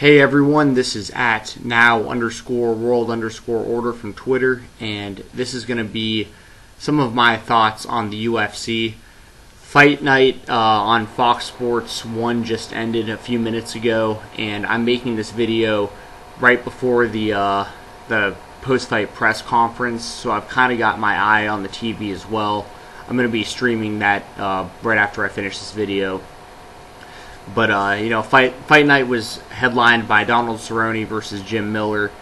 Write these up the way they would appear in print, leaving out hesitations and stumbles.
Hey everyone, this is at now_world_order from Twitter, and this is going to be some of my thoughts on the UFC. Fight night on Fox Sports 1 just ended a few minutes ago, and I'm making this video right before the post-fight press conference, so I've kind of got my eye on the TV as well. I'm going to be streaming that right after I finish this video. But fight night was headlined by Donald Cerrone versus Jim Miller.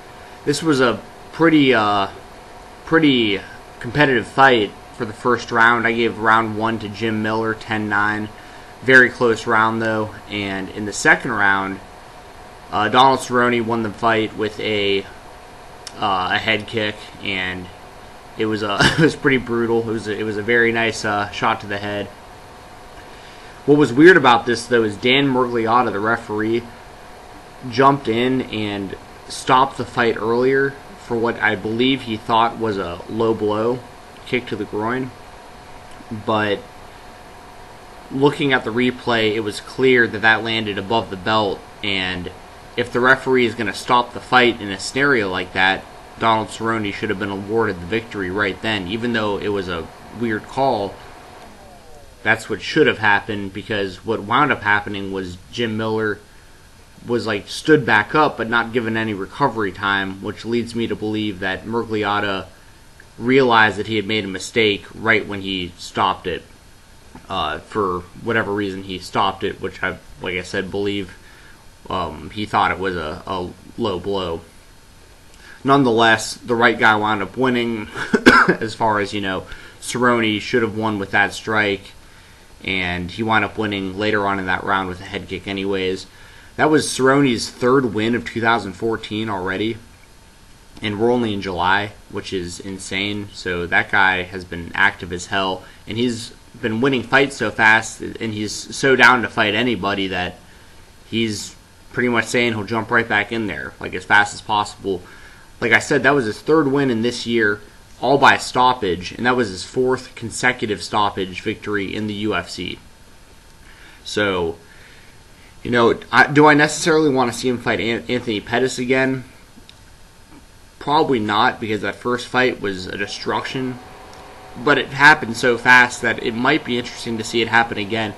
This was a pretty competitive fight for the first round. I gave round 1 to Jim Miller, 10-9. Very close round though. And in the second round, Donald Cerrone won the fight with a head kick, and it was it was pretty brutal. It was a very nice shot to the head. What was weird about this, though, is Dan Miragliotta, the referee, jumped in and stopped the fight earlier for what I believe he thought was a low blow, kick to the groin. But looking at the replay, it was clear that that landed above the belt, and if the referee is going to stop the fight in a scenario like that, Donald Cerrone should have been awarded the victory right then, even though it was a weird call. That's what should have happened, because what wound up happening was Jim Miller was stood back up but not given any recovery time, which leads me to believe that Miragliotta realized that he had made a mistake right when he stopped it. For whatever reason he stopped it, which I, like I said, believe he thought it was a low blow. Nonetheless, the right guy wound up winning. As far as, Cerrone should have won with that strike, and he wound up winning later on in that round with a head kick anyways. That was Cerrone's third win of 2014 already, and we're only in July, which is insane. So that guy has been active as hell, and he's been winning fights so fast, and he's so down to fight anybody that he's pretty much saying he'll jump right back in there, as fast as possible. Like I said, that was his third win in this year, all by stoppage, and that was his fourth consecutive stoppage victory in the UFC. So, do I necessarily want to see him fight Anthony Pettis again? Probably not, because that first fight was a destruction. But it happened so fast that it might be interesting to see it happen again.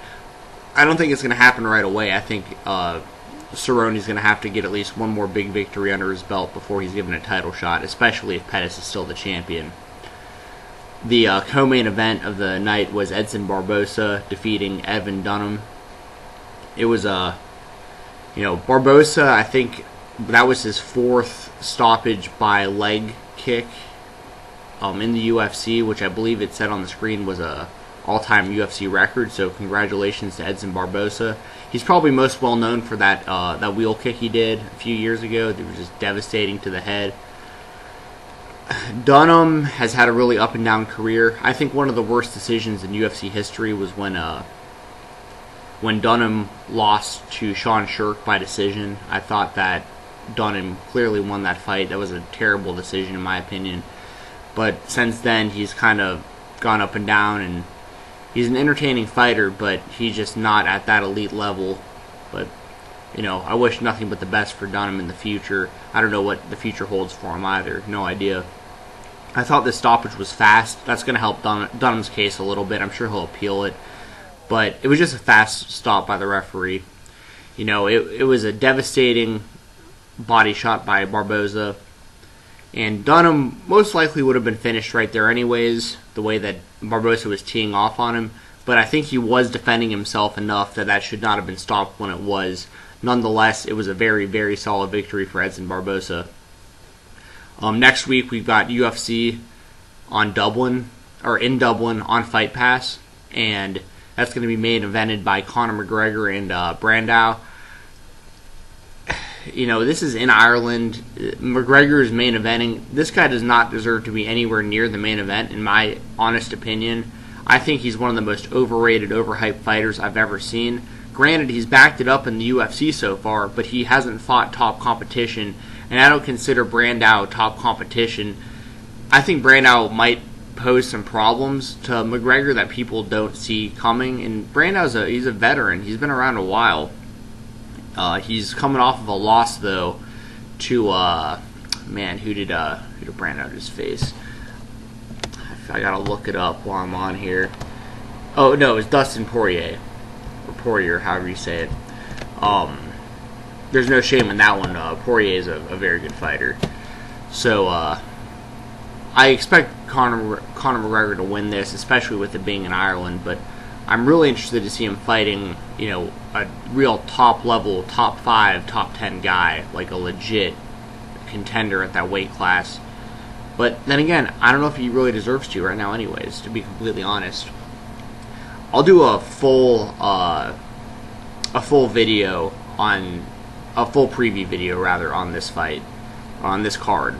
I don't think it's going to happen right away. I think Cerrone's going to have to get at least one more big victory under his belt before he's given a title shot, especially if Pettis is still the champion. The co-main event of the night was Edson Barboza defeating Evan Dunham. It was Barboza, I think that was his fourth stoppage by leg kick in the UFC, which I believe it said on the screen was a all-time UFC record, so congratulations to Edson Barboza. He's probably most well known for that wheel kick he did a few years ago that was just devastating to the head. Dunham has had a really up-and-down career. I think one of the worst decisions in UFC history was when Dunham lost to Sean Sherk by decision. I thought that Dunham clearly won that fight. That was a terrible decision in my opinion. But since then, he's kind of gone up and down, and he's an entertaining fighter, but he's just not at that elite level. But, I wish nothing but the best for Dunham in the future. I don't know what the future holds for him either. No idea. I thought this stoppage was fast. That's going to help Dunham's case a little bit. I'm sure he'll appeal it. But it was just a fast stop by the referee. It was a devastating body shot by Barboza. And Dunham most likely would have been finished right there anyways, the way that Barboza was teeing off on him. But I think he was defending himself enough that should not have been stopped when it was. Nonetheless, it was a very, very solid victory for Edson Barboza. Next week we've got UFC in Dublin on Fight Pass, and that's going to be main evented by Conor McGregor and Brandao. This is in Ireland. McGregor is main eventing. This guy does not deserve to be anywhere near the main event, in my honest opinion. I think he's one of the most overrated, overhyped fighters I've ever seen. Granted, he's backed it up in the UFC so far, but he hasn't fought top competition, and I don't consider Brandao top competition. I think Brandao might pose some problems to McGregor that people don't see coming, and Brandau's he's a veteran. He's been around a while. He's coming off of a loss though to man, who did brand out his face? I gotta look it up while I'm on here. Oh no, it was Dustin Poirier, or Poirier, however you say it. There's no shame in that one. Poirier is a very good fighter. So I expect Conor McGregor to win this, especially with it being in Ireland. But I'm really interested to see him fighting, a real top level, top 5, top 10 guy, like a legit contender at that weight class. But then again, I don't know if he really deserves to right now anyways, to be completely honest. I'll do a full video on a full preview video rather on this fight, on this card,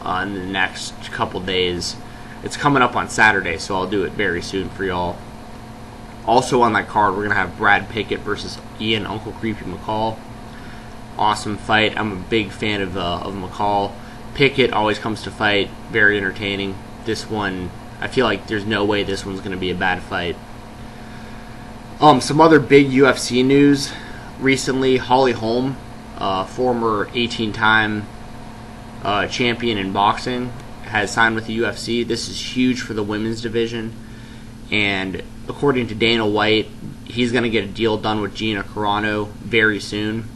in the next couple days. It's coming up on Saturday, so I'll do it very soon for y'all. Also on that card, we're gonna have Brad Pickett versus Ian Uncle Creepy McCall. Awesome fight. I'm a big fan of McCall. Pickett always comes to fight, very entertaining. This one, I feel like there's no way this one's going to be a bad fight. Some other big UFC news recently. Holly Holm, former 18-time champion in boxing, has signed with the UFC. This is huge for the women's division. And according to Dana White, he's going to get a deal done with Gina Carano very soon.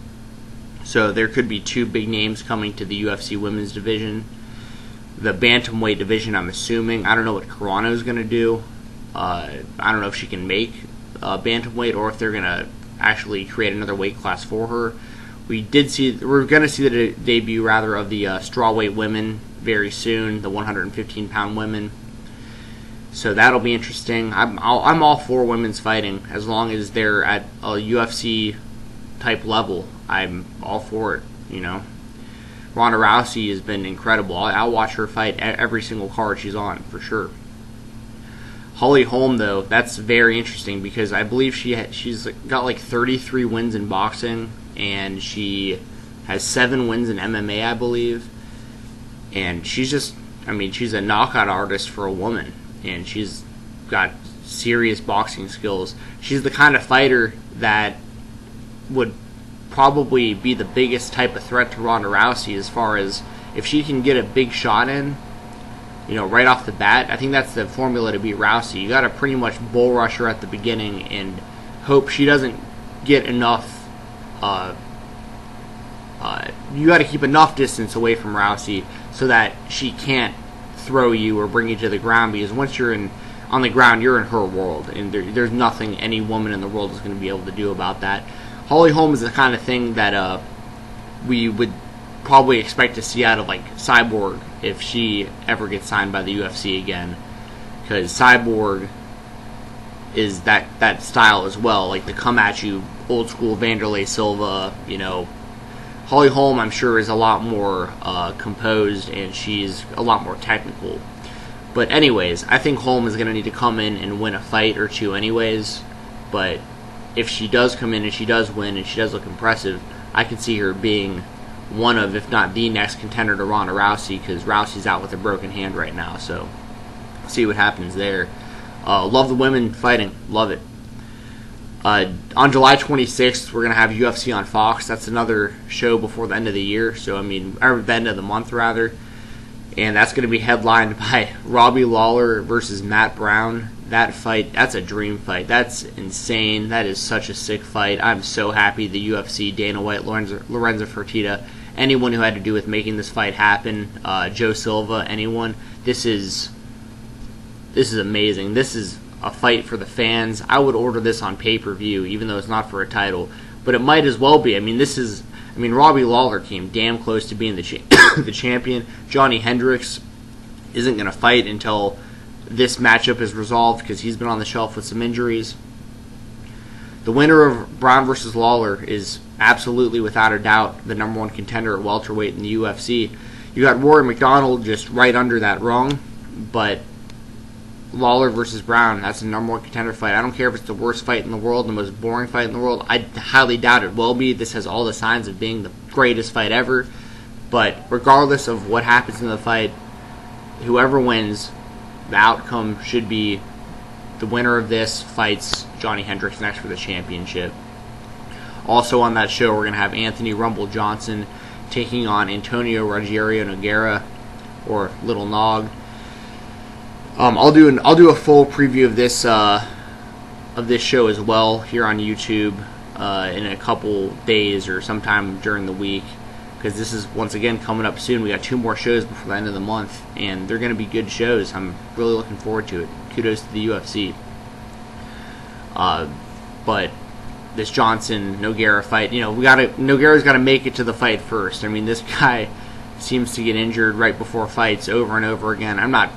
So there could be 2 big names coming to the UFC women's division. The bantamweight division, I'm assuming. I don't know what Carano's going to do. I don't know if she can make bantamweight or if they're going to actually create another weight class for her. We're going to see the debut rather of the strawweight women very soon, the 115-pound women. So that'll be interesting. I'm all for women's fighting as long as they're at a UFC type level. I'm all for it, Ronda Rousey has been incredible. I'll watch her fight every single card she's on, for sure. Holly Holm, though, that's very interesting because I believe she's got like 33 wins in boxing, and she has 7 wins in MMA, I believe. And she's a knockout artist for a woman, and she's got serious boxing skills. She's the kind of fighter that would probably be the biggest type of threat to Ronda Rousey as far as if she can get a big shot in, right off the bat. I think that's the formula to beat Rousey. You got to pretty much bull rush her at the beginning and hope she doesn't get enough. You got to keep enough distance away from Rousey so that she can't throw you or bring you to the ground, because once you're on the ground, you're in her world, and there's nothing any woman in the world is going to be able to do about that. Holly Holm is the kind of thing that we would probably expect to see out of like Cyborg if she ever gets signed by the UFC again, because Cyborg is that style as well, like the come at you old school Vanderlei Silva. Holly Holm, I'm sure, is a lot more composed, and she's a lot more technical. But anyways, I think Holm is going to need to come in and win a fight or 2 anyways. But if she does come in and she does win and she does look impressive, I can see her being one of, if not the next contender to Ronda Rousey, because Rousey's out with a broken hand right now. So, see what happens there. Love the women fighting. Love it. On July 26th, we're going to have UFC on Fox. That's another show before the end of the year. So, or the end of the month, rather. And that's going to be headlined by Robbie Lawler versus Matt Brown. That fight, that's a dream fight. That's insane. That is such a sick fight. I'm so happy the UFC, Dana White, Lorenzo Fertitta, anyone who had to do with making this fight happen, Joe Silva, anyone. This is amazing. This is a fight for the fans. I would order this on pay-per-view, even though it's not for a title. But it might as well be. Robbie Lawler came damn close to being the champion. Johnny Hendricks isn't going to fight until this matchup is resolved because he's been on the shelf with some injuries. The winner of Brown versus Lawler is absolutely, without a doubt, the number 1 contender at welterweight in the UFC. You got Rory McDonald just right under that rung, but Lawler versus Brown, that's the number 1 contender fight. I don't care if it's the worst fight in the world, the most boring fight in the world. I highly doubt it will be. This has all the signs of being the greatest fight ever. But regardless of what happens in the fight, whoever wins, the outcome should be the winner of this fights Johnny Hendricks next for the championship. Also on that show, we're going to have Anthony Rumble Johnson taking on Antonio Ruggiero Nogueira, or Little Nog. I'll do a full preview of this show as well here on YouTube in a couple days or sometime during the week, because this is once again coming up soon. We got 2 more shows before the end of the month, and they're going to be good shows. I'm really looking forward to it. Kudos to the UFC. But this Johnson Nogueira fight, Nogueira's got to make it to the fight first. I mean, this guy seems to get injured right before fights over and over again. I'm not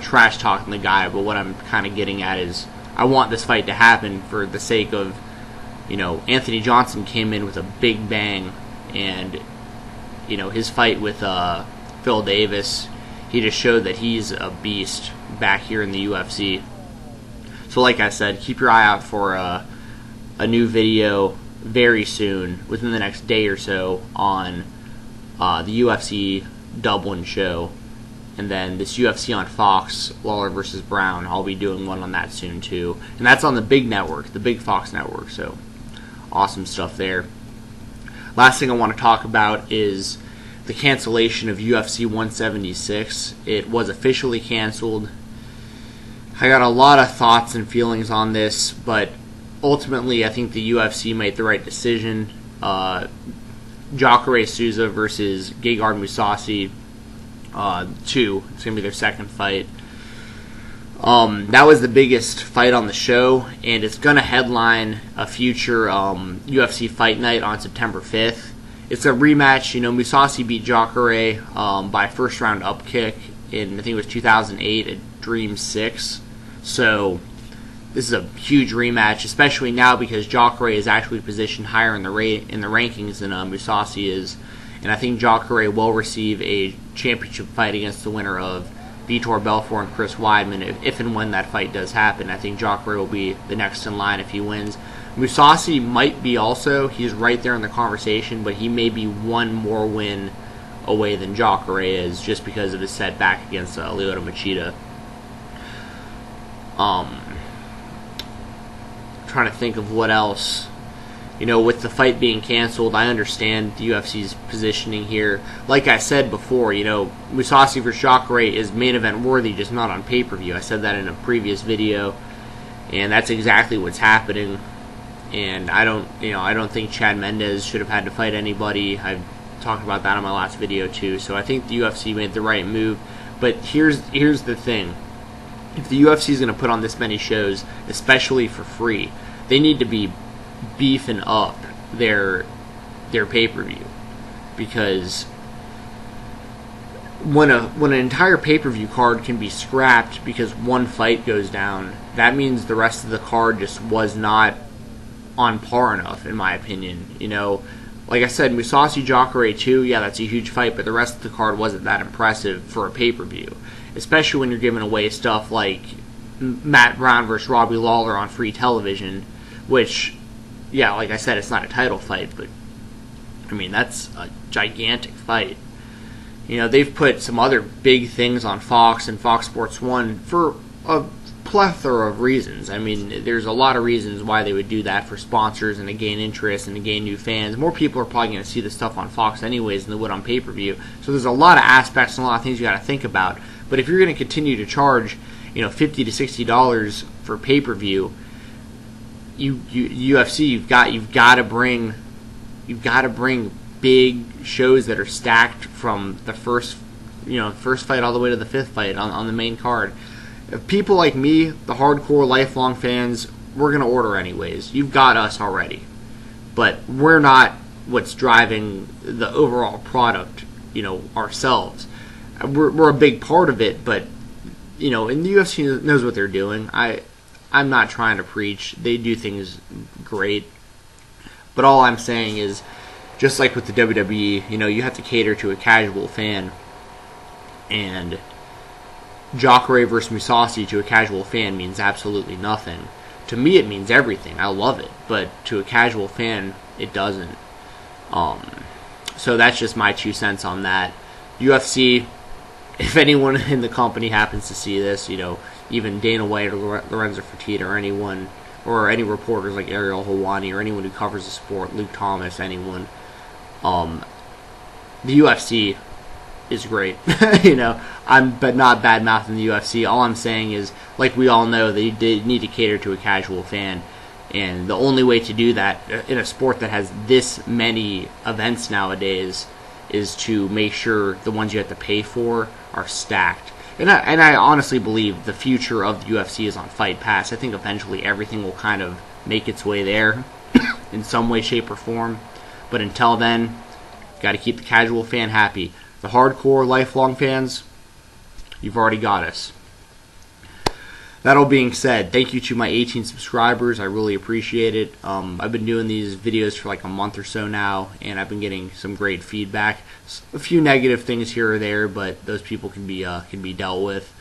trash talking the guy, but what I'm kind of getting at is I want this fight to happen for the sake of, Anthony Johnson came in with a big bang, and his fight with Phil Davis, he just showed that he's a beast back here in the UFC. So like I said, keep your eye out for a new video very soon, within the next day or so, on the UFC Dublin show. And then this UFC on Fox, Lawler versus Brown, I'll be doing one on that soon too. And that's on the big network, the big Fox network, so awesome stuff there. Last thing I want to talk about is the cancellation of UFC 176. It was officially canceled. I got a lot of thoughts and feelings on this, but ultimately I think the UFC made the right decision. Jacare Souza versus Gegard Mousasi 2. It's going to be their second fight. That was the biggest fight on the show, and it's going to headline a future UFC fight night on September 5th. It's a rematch. Mousasi beat Jacare by first round upkick in, I think it was 2008 at Dream 6. So this is a huge rematch, especially now because Jacare is actually positioned higher in the rankings than Mousasi is. And I think Jacare will receive a championship fight against the winner of Vitor Belfort and Chris Weidman, if and when that fight does happen. I think Jacare will be the next in line if he wins. Mousasi might be also. He's right there in the conversation, but he may be one more win away than Jacare is, just because of his setback against Lyoto Machida. Trying to think of what else. With the fight being canceled, I understand the UFC's positioning here. Like I said before, Mousasi vs. Jacare is main event worthy, just not on pay-per-view. I said that in a previous video, and that's exactly what's happening. And I don't think Chad Mendes should have had to fight anybody. I've talked about that in my last video too. So I think the UFC made the right move. But here's the thing. If the UFC is going to put on this many shows, especially for free, they need to be beefing up their pay-per-view, because when an entire pay-per-view card can be scrapped because one fight goes down, that means the rest of the card just was not on par enough, in my opinion. Like I said, Mousasi Jacare 2, yeah, that's a huge fight, but the rest of the card wasn't that impressive for a pay-per-view, especially when you're giving away stuff like Matt Brown versus Robbie Lawler on free television, which, yeah, like I said, it's not a title fight, but I mean, that's a gigantic fight. They've put some other big things on Fox and Fox Sports 1 for a plethora of reasons. I mean, there's a lot of reasons why they would do that, for sponsors and to gain interest and to gain new fans. More people are probably going to see the stuff on Fox anyways than they would on pay-per-view. So there's a lot of aspects and a lot of things you got to think about. But if you're going to continue to charge, $50 to $60 for pay-per-view, UFC, you've got to bring big shows that are stacked from the first fight all the way to the fifth fight on the main card. If people like me, the hardcore lifelong fans, we're gonna order anyways. You've got us already, but we're not what's driving the overall product. Ourselves. We're a big part of it, but and the UFC knows what they're doing. I'm not trying to preach. They do things great. But all I'm saying is, just like with the WWE, you have to cater to a casual fan. And Jacare versus Mousasi to a casual fan means absolutely nothing. To me, it means everything. I love it. But to a casual fan, it doesn't. So that's just my 2 cents on that. UFC, if anyone in the company happens to see this, even Dana White or Lorenzo Fertitta or anyone, or any reporters like Ariel Helwani or anyone who covers the sport, Luke Thomas, anyone. The UFC is great. But not bad mouthing the UFC. All I'm saying is, like we all know, they need to cater to a casual fan. And the only way to do that in a sport that has this many events nowadays is to make sure the ones you have to pay for are stacked. And I honestly believe the future of the UFC is on Fight Pass. I think eventually everything will kind of make its way there in some way, shape, or form. But until then, got to keep the casual fan happy. The hardcore, lifelong fans, you've already got us. That all being said, thank you to my 18 subscribers. I really appreciate it. I've been doing these videos for like a month or so now, and I've been getting some great feedback. A few negative things here or there, but those people can be dealt with.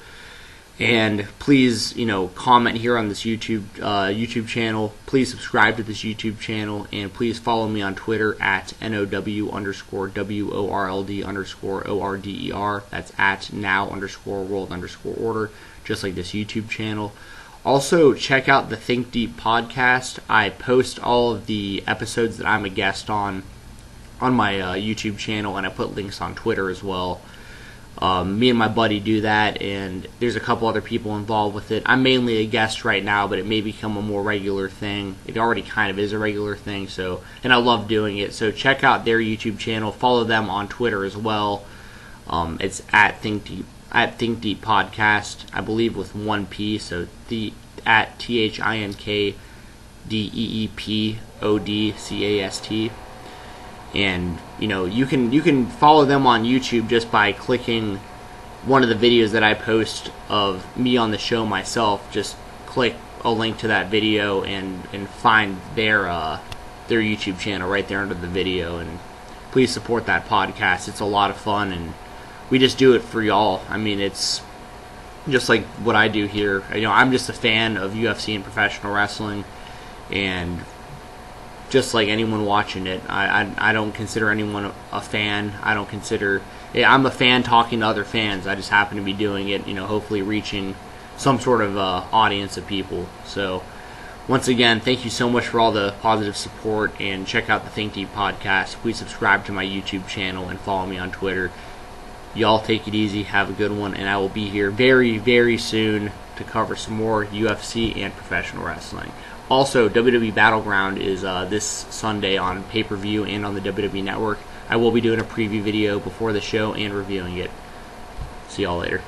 And please, comment here on this YouTube channel. Please subscribe to this YouTube channel, and please follow me on Twitter at NOW_WORLD_ORDER. That's at now_world_order, just like this YouTube channel. Also, check out the Think Deep podcast. I post all of the episodes that I'm a guest on my YouTube channel, and I put links on Twitter as well. Me and my buddy do that, and there's a couple other people involved with it. I'm mainly a guest right now, but it may become a more regular thing. It already kind of is a regular thing, and I love doing it. So check out their YouTube channel. Follow them on Twitter as well. It's at Think Deep Podcast, I believe with one P. So at ThinkDeepPodcast. And you can follow them on YouTube just by clicking one of the videos that I post of me on the show myself. Just click a link to that video and find their YouTube channel right there under the video. And please support that podcast. It's a lot of fun, and we just do it for y'all. I mean, it's just like what I do here. I'm just a fan of UFC and professional wrestling, and just like anyone watching it, I don't consider anyone a fan. I'm a fan talking to other fans. I just happen to be doing it, hopefully reaching some sort of audience of people. So, once again, thank you so much for all the positive support, and check out the Think Deep podcast. Please subscribe to my YouTube channel and follow me on Twitter. Y'all take it easy, have a good one, and I will be here very, very soon to cover some more UFC and professional wrestling. Also, WWE Battleground is this Sunday on pay-per-view and on the WWE Network. I will be doing a preview video before the show and reviewing it. See y'all later.